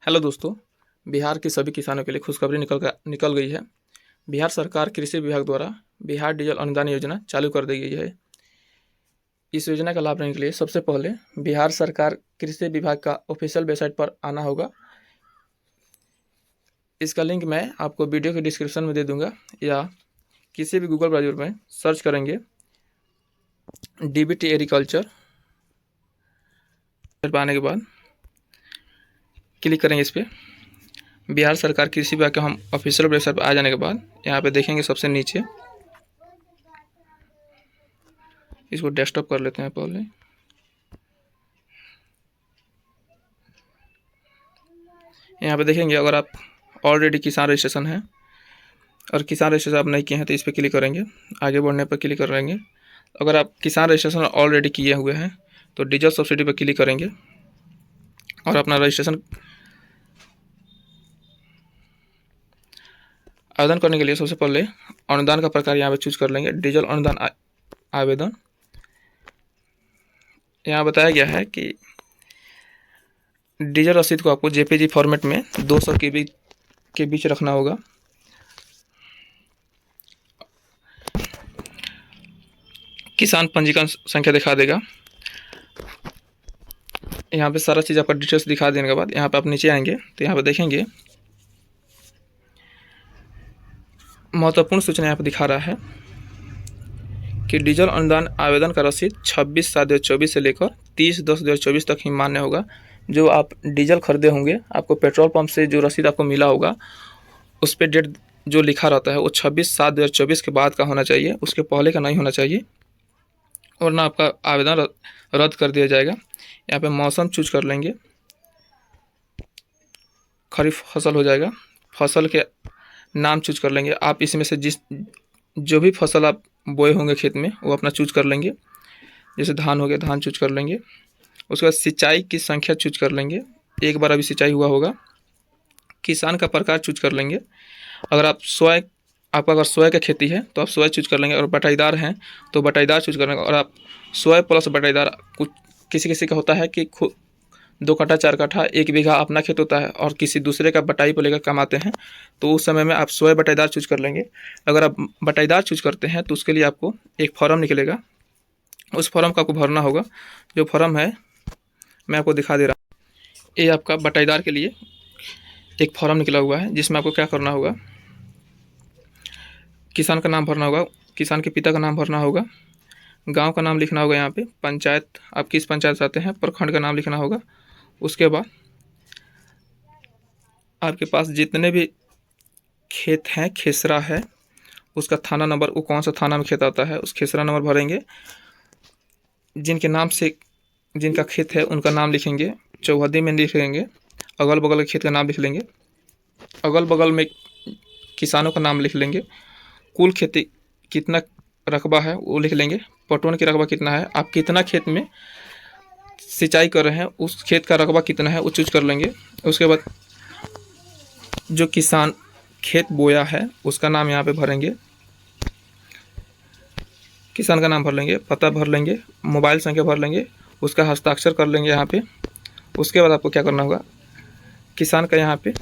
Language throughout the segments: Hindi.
हेलो दोस्तों। बिहार के सभी किसानों के लिए खुशखबरी निकल गई है। बिहार सरकार कृषि विभाग द्वारा बिहार डीजल अनुदान योजना चालू कर दी गई है। इस योजना का लाभ लेने के लिए सबसे पहले बिहार सरकार कृषि विभाग का ऑफिशियल वेबसाइट पर आना होगा। इसका लिंक मैं आपको वीडियो के डिस्क्रिप्शन में दे दूंगा, या किसी भी गूगल ब्राउज़र में सर्च करेंगे DBT एग्रीकल्चर। आने के बाद क्लिक करेंगे इस पर। बिहार सरकार कृषि विभाग के हम ऑफिशियल वेबसाइट पर आ जाने के बाद यहाँ पे देखेंगे सबसे नीचे, इसको डेस्कटॉप कर लेते हैं पहले। यहाँ पे देखेंगे अगर आप ऑलरेडी किसान रजिस्ट्रेशन है और किसान रजिस्ट्रेशन आप नहीं किए हैं तो इस पर क्लिक करेंगे। आगे बढ़ने पर क्लिक करेंगे। अगर आप किसान रजिस्ट्रेशन ऑलरेडी किए हुए हैं तो डीजल सब्सिडी पर क्लिक करेंगे और अपना रजिस्ट्रेशन आवेदन करने के लिए सबसे पहले अनुदान का प्रकार यहाँ पे चूज कर लेंगे। डीजल अनुदान आवेदन। यहाँ बताया गया है कि डीजल रसीद को आपको JPG फॉर्मेट में 200 KB के बीच रखना होगा। किसान पंजीकरण संख्या दिखा देगा। यहाँ पे सारा चीज़ आपका डिटेल्स दिखा देने के बाद यहाँ पे आप नीचे आएंगे तो यहाँ पे देखेंगे महत्वपूर्ण सूचना यहाँ पे दिखा रहा है कि डीजल अनुदान आवेदन का रसीद 26/7/2024 से लेकर 30/10/2024 तक ही मान्य होगा। जो आप डीजल खरीदे होंगे, आपको पेट्रोल पंप से जो रसीद आपको मिला होगा उस पर डेट जो लिखा रहता है वो 26/7/2024 के बाद का होना चाहिए, उसके पहले का नहीं होना चाहिए, वरना आपका आवेदन रद्द कर दिया जाएगा। यहाँ पे मौसम चूज कर लेंगे। खरीफ फसल हो जाएगा। फसल के नाम चूज कर लेंगे। आप इसमें से जो भी फसल आप बोए होंगे खेत में वो अपना चूज कर लेंगे। जैसे धान हो गया, धान चूज कर लेंगे। उसके बाद सिंचाई की संख्या चूज कर लेंगे, एक बार अभी सिंचाई हुआ होगा। किसान का प्रकार चूज कर लेंगे। अगर आपका अगर सोया की खेती है तो आप सोया चूज कर लेंगे, और बटाईदार हैं तो बटाईदार चूज कर लेंगे। और आप सोया प्लस बटाईदार, कुछ किसी का होता है कि 2 कट्ठा 4 कट्ठा 1 बीघा अपना खेत होता है और किसी दूसरे का बटाई पर लेकर कमाते हैं, तो उस समय में आप सोया बटाईदार चूज कर लेंगे। अगर आप बटाईदार चूज करते हैं तो उसके लिए आपको एक फॉर्म निकलेगा, उस फॉर्म का आपको भरना होगा। जो फॉर्म है मैं आपको दिखा दे रहा हूँ। ये आपका बटाईदार के लिए एक फॉर्म निकला हुआ है, जिसमें आपको क्या करना होगा, किसान का नाम भरना होगा, किसान के पिता का नाम भरना होगा, गांव का नाम लिखना होगा, यहाँ पे पंचायत, आप किस पंचायत से आते हैं, प्रखंड का नाम लिखना होगा। उसके बाद आपके पास जितने भी खेत हैं, खेसरा है, उसका थाना नंबर, वो कौन सा थाना में खेत आता है उस खेसरा नंबर भरेंगे। जिनके नाम से जिनका खेत है उनका नाम लिखेंगे, चौहद्दी में लिखेंगे, अगल बगल के खेत का नाम लिख लेंगे, अगल बगल में किसानों का नाम लिख लेंगे, कुल खेती कितना रकबा है वो लिख लेंगे, पटवन की रकबा कितना है, आप कितना खेत में सिंचाई कर रहे हैं उस खेत का रकबा कितना है वो चूज कर लेंगे। उसके बाद जो किसान खेत बोया है उसका नाम यहाँ पे भरेंगे, किसान का नाम भर लेंगे, पता भर लेंगे, मोबाइल संख्या भर लेंगे, उसका हस्ताक्षर कर लेंगे यहाँ पे। उसके बाद आपको क्या करना होगा, किसान का यहाँ पे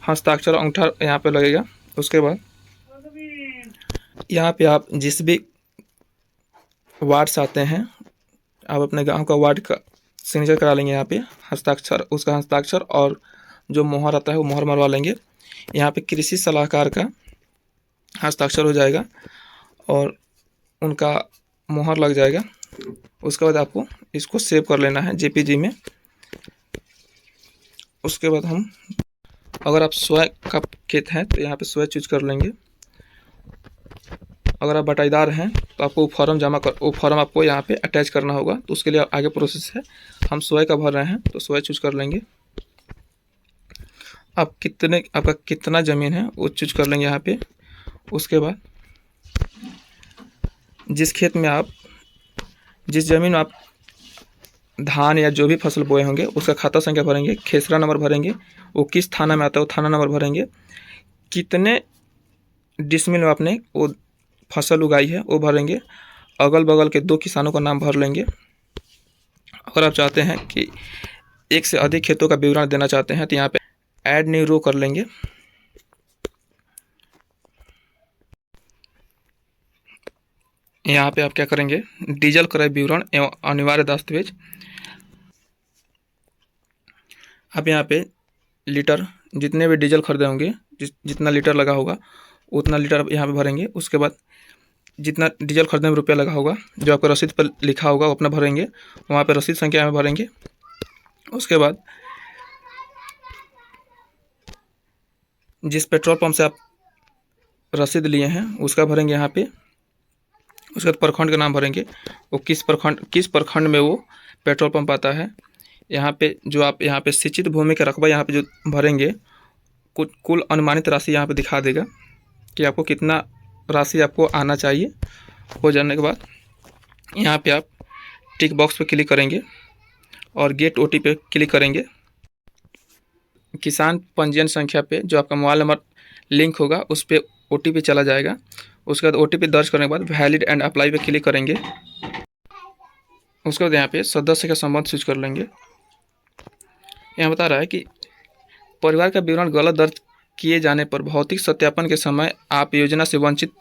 हस्ताक्षर अंगूठा यहाँ पे लगेगा। उसके बाद यहाँ पे आप जिस भी वार्ड से आते हैं, आप अपने गांव का वार्ड का सिग्नेचर करा लेंगे यहाँ पे, हस्ताक्षर, उसका हस्ताक्षर और जो मोहर आता है वो मोहर मरवा लेंगे। यहाँ पे कृषि सलाहकार का हस्ताक्षर हो जाएगा और उनका मोहर लग जाएगा। उसके बाद आपको इसको सेव कर लेना है JPG में। उसके बाद हम, अगर आप सोया का खेत है तो यहाँ पे सोया चूज कर लेंगे। अगर आप बटाईदार हैं तो आपको वो फॉर्म आपको यहाँ पे अटैच करना होगा, तो उसके लिए आगे प्रोसेस है। हम सोया का भर रहे हैं तो सोया चूज कर लेंगे। आपका कितना ज़मीन है वो चूज कर लेंगे यहाँ पे। उसके बाद जिस ज़मीन में आप धान या जो भी फसल बोए होंगे उसका खाता संख्या भरेंगे, खेसरा नंबर भरेंगे, वो किस थाना में आता है वो थाना नंबर भरेंगे, कितने डिसमिल में आपने वो फसल उगाई है वो भरेंगे, अगल बगल के 2 किसानों का नाम भर लेंगे। अगर आप चाहते हैं कि एक से अधिक खेतों का विवरण देना चाहते हैं तो यहाँ पे ऐड न्यू रो कर लेंगे। यहाँ पे आप क्या करेंगे, डीजल क्रय विवरण एवं अनिवार्य दस्तावेज। आप यहाँ पे लीटर, जितने भी डीजल खरीदे होंगे, जितना लीटर लगा होगा उतना लीटर आप यहाँ पे भरेंगे। उसके बाद जितना डीजल खरीदने में रुपया लगा होगा, जो आपका रसीद पर लिखा होगा वो अपना भरेंगे, वहाँ पे रसीद संख्या में भरेंगे। उसके बाद जिस पेट्रोल पंप से आप रसीद लिए हैं उसका भरेंगे यहाँ पे। उसके बाद प्रखंड का नाम भरेंगे, वो किस प्रखंड में वो पेट्रोल पंप आता है। यहाँ पे जो आप यहाँ पे सिंचित भूमि का रकबा यहाँ पे जो भरेंगे, कुल अनुमानित राशि यहाँ पे दिखा देगा कि आपको कितना राशि आपको आना चाहिए। हो जाने के बाद यहाँ पे आप टिक बॉक्स पे क्लिक करेंगे और गेट ओटी पे क्लिक करेंगे। किसान पंजीयन संख्या पे जो आपका मोबाइल नंबर लिंक होगा उस पर ओटीपी चला जाएगा। उसके बाद ओटीपी दर्ज करने के बाद वैलिड एंड अप्लाई पे क्लिक करेंगे। उसके बाद यहाँ पे सदस्य का संबंध चूज कर लेंगे। यहाँ बता रहा है कि परिवार का विवरण गलत दर्ज किए जाने पर भौतिक सत्यापन के समय आप योजना से वंचित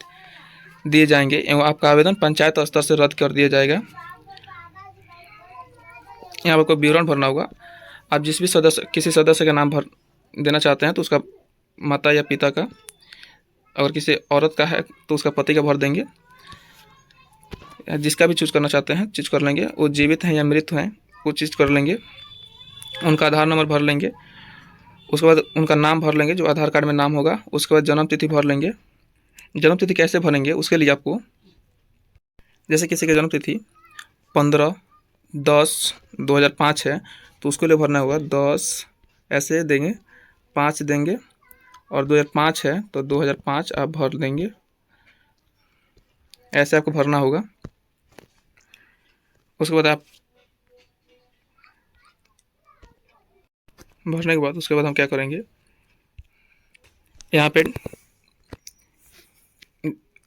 दिए जाएंगे एवं आपका आवेदन पंचायत स्तर से रद्द कर दिया जाएगा। यहाँ पर कोई विवरण भरना होगा। आप जिस भी किसी सदस्य का नाम भर देना चाहते हैं तो उसका माता या पिता का, अगर किसी औरत का है तो उसका पति का भर देंगे। जिसका भी चूज करना चाहते हैं चूज कर लेंगे। वो जीवित हैं या मृत हैं वो चूज कर लेंगे। उनका आधार नंबर भर लेंगे। उसके बाद उनका नाम भर लेंगे जो आधार कार्ड में नाम होगा। उसके बाद जन्म तिथि भर लेंगे। जन्म तिथि कैसे भरेंगे उसके लिए आपको, जैसे किसी की जन्म तिथि 15/10/2005 है तो उसके लिए भरना होगा 10 ऐसे देंगे, 5 देंगे, और 2005 है तो 2005 आप भर देंगे। ऐसे आपको भरना होगा। उसके बाद आप भरने के बाद उसके बाद हम क्या करेंगे, यहाँ पे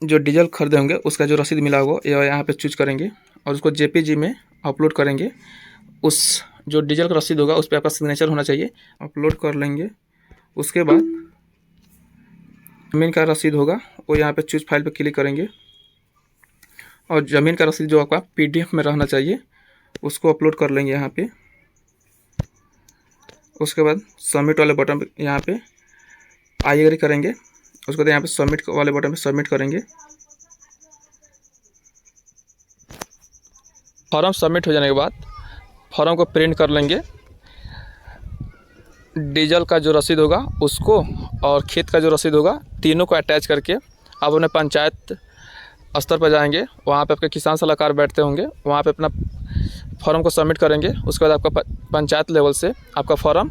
जो डीजल खरीदे होंगे उसका जो रसीद मिला होगा यहाँ पे चूज करेंगे और उसको जेपीजी में अपलोड करेंगे। उस जो डीजल का रसीद होगा उस पर आपका सिग्नेचर होना चाहिए। अपलोड कर लेंगे। उसके बाद ज़मीन का रसीद होगा वो यहाँ पे चूज फाइल पे क्लिक करेंगे और ज़मीन का रसीद जो आपका पीडीएफ में रहना चाहिए उसको अपलोड कर लेंगे यहाँ पे। उसके बाद सबमिट वाले बटन पे यहाँ पे आई एग्री करेंगे। उसके बाद यहाँ पे सबमिट वाले बटन पे सबमिट करेंगे। फॉर्म सबमिट हो जाने के बाद फॉर्म को प्रिंट कर लेंगे। डीजल का जो रसीद होगा उसको और खेत का जो रसीद होगा तीनों को अटैच करके आप अपने पंचायत स्तर पर जाएंगे। वहाँ पे आपके किसान सलाहकार बैठते होंगे, वहाँ पे अपना फॉर्म को सबमिट करेंगे। उसके बाद आपका पंचायत लेवल से आपका फॉर्म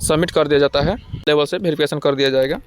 सबमिट कर दिया जाता है, लेवल से वेरिफिकेशन कर दिया जाएगा।